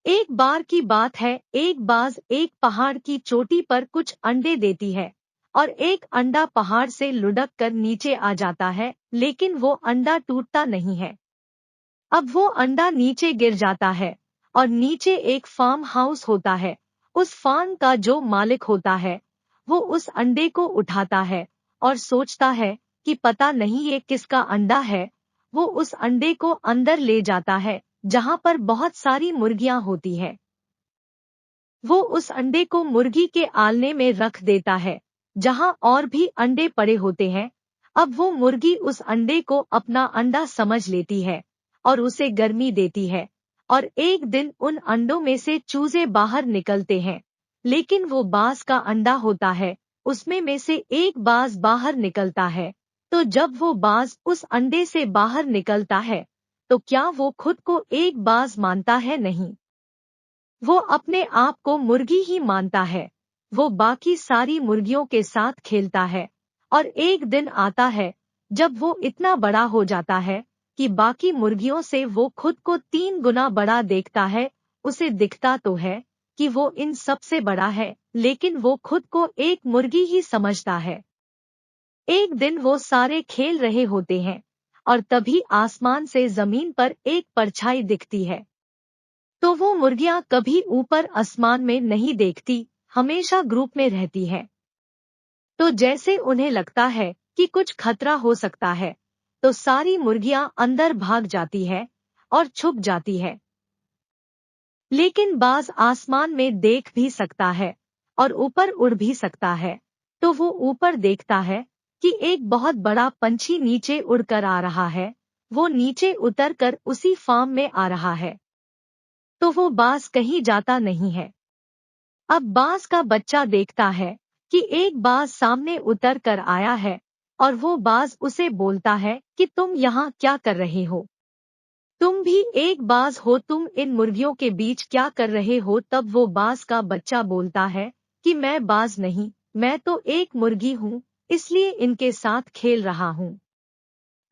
एक बार की बात है, एक बाज एक पहाड़ की चोटी पर कुछ अंडे देती है और एक अंडा पहाड़ से लुढ़क कर नीचे आ जाता है, लेकिन वो अंडा टूटता नहीं है। अब वो अंडा नीचे गिर जाता है और नीचे एक फार्म हाउस होता है। उस फार्म का जो मालिक होता है वो उस अंडे को उठाता है और सोचता है कि पता नहीं ये किसका अंडा है। वो उस अंडे को अंदर ले जाता है जहां पर बहुत सारी मुर्गियां होती है। वो उस अंडे को मुर्गी के आलने में रख देता है जहां और भी अंडे पड़े होते हैं। अब वो मुर्गी उस अंडे को अपना अंडा समझ लेती है और उसे गर्मी देती है और एक दिन उन अंडों में से चूजे बाहर निकलते हैं, लेकिन वो बाज का अंडा होता है, उसमें में से एक बाज बाहर निकलता है। तो जब वो बाज उस अंडे से बाहर निकलता है तो क्या वो खुद को एक बाज मानता है? नहीं, वो अपने आप को मुर्गी ही मानता है। वो बाकी सारी मुर्गियों के साथ खेलता है और एक दिन आता है जब वो इतना बड़ा हो जाता है कि बाकी मुर्गियों से वो खुद को 3 गुना बड़ा देखता है। उसे दिखता तो है कि वो इन सबसे बड़ा है, लेकिन वो खुद को एक मुर्गी ही समझता है। एक दिन वो सारे खेल रहे होते हैं और तभी आसमान से जमीन पर एक परछाई दिखती है। तो वो मुर्गियां कभी ऊपर आसमान में नहीं देखती, हमेशा ग्रुप में रहती है। तो जैसे उन्हें लगता है कि कुछ खतरा हो सकता है तो सारी मुर्गियां अंदर भाग जाती है और छुप जाती है। लेकिन बाज आसमान में देख भी सकता है और ऊपर उड़ भी सकता है। तो वो ऊपर देखता है कि एक बहुत बड़ा पंछी नीचे उड़कर आ रहा है। वो नीचे उतरकर उसी फार्म में आ रहा है। तो वो बाज कहीं जाता नहीं है। अब बाज का बच्चा देखता है कि एक बाज सामने उतर कर आया है और वो बाज उसे बोलता है कि तुम यहाँ क्या कर रहे हो? तुम भी एक बाज हो, तुम इन मुर्गियों के बीच क्या कर रहे हो? तब वो बाज का बच्चा बोलता है कि मैं बाज नहीं, मैं तो एक मुर्गी हूँ, इसलिए इनके साथ खेल रहा हूँ।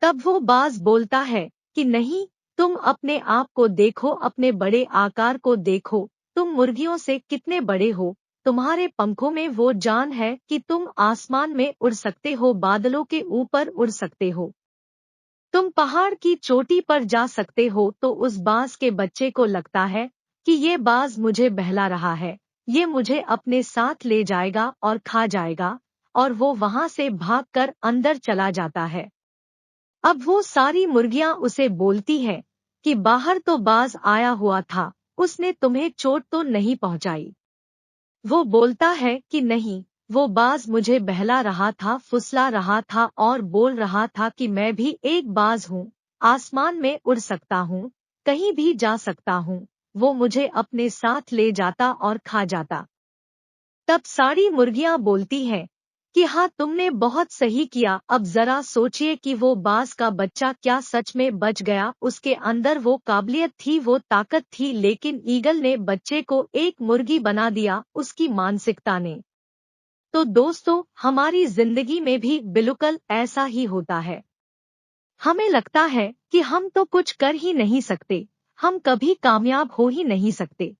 तब वो बाज बोलता है कि नहीं, तुम अपने आप को देखो, अपने बड़े आकार को देखो, तुम मुर्गियों से कितने बड़े हो। तुम्हारे पंखों में वो जान है कि तुम आसमान में उड़ सकते हो, बादलों के ऊपर उड़ सकते हो, तुम पहाड़ की चोटी पर जा सकते हो। तो उस बाज के बच्चे को लगता है कि ये बाज मुझे बहला रहा है, ये मुझे अपने साथ ले जाएगा और खा जाएगा, और वो वहां से भागकर अंदर चला जाता है। अब वो सारी मुर्गियां उसे बोलती हैं कि बाहर तो बाज आया हुआ था, उसने तुम्हें चोट तो नहीं पहुंचाई? वो बोलता है कि नहीं, वो बाज मुझे बहला रहा था, फुसला रहा था और बोल रहा था कि मैं भी एक बाज हूँ, आसमान में उड़ सकता हूँ, कहीं भी जा सकता हूँ। वो मुझे अपने साथ ले जाता और खा जाता। तब सारी मुर्गियां बोलती हैं कि हाँ, तुमने बहुत सही किया। अब जरा सोचिए कि वो बाज का बच्चा क्या सच में बच गया? उसके अंदर वो काबिलियत थी, वो ताकत थी, लेकिन ईगल ने बच्चे को एक मुर्गी बना दिया, उसकी मानसिकता ने। तो दोस्तों, हमारी जिंदगी में भी बिल्कुल ऐसा ही होता है। हमें लगता है कि हम तो कुछ कर ही नहीं सकते, हम कभी कामयाब हो ही नहीं सकते।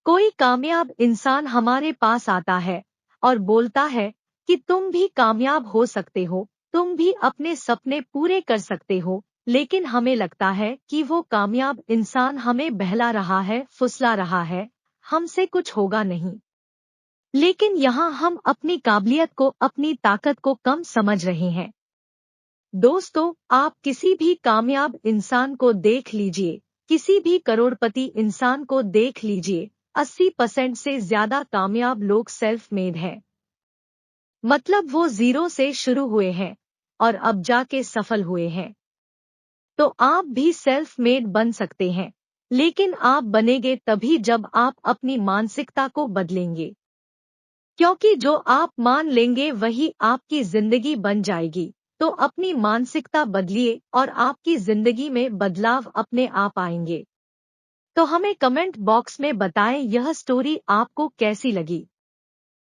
कोई कामयाब इंसान हमारे पास आता है और बोलता है कि तुम भी कामयाब हो सकते हो, तुम भी अपने सपने पूरे कर सकते हो, लेकिन हमें लगता है कि वो कामयाब इंसान हमें बहला रहा है, फुसला रहा है, हमसे कुछ होगा नहीं। लेकिन यहाँ हम अपनी काबिलियत को, अपनी ताकत को कम समझ रहे हैं। दोस्तों, आप किसी भी कामयाब इंसान को देख लीजिए, किसी भी करोड़पति इंसान को देख लीजिए, 80% से ज्यादा कामयाब लोग सेल्फ मेड हैं। मतलब वो जीरो से शुरू हुए हैं और अब जाके सफल हुए हैं। तो आप भी सेल्फ मेड बन सकते हैं, लेकिन आप बनेंगे तभी जब आप अपनी मानसिकता को बदलेंगे। क्योंकि जो आप मान लेंगे वही आपकी जिंदगी बन जाएगी। तो अपनी मानसिकता बदलिए और आपकी जिंदगी में बदलाव अपने आप आएंगे। तो हमें कमेंट बॉक्स में बताएं यह स्टोरी आपको कैसी लगी।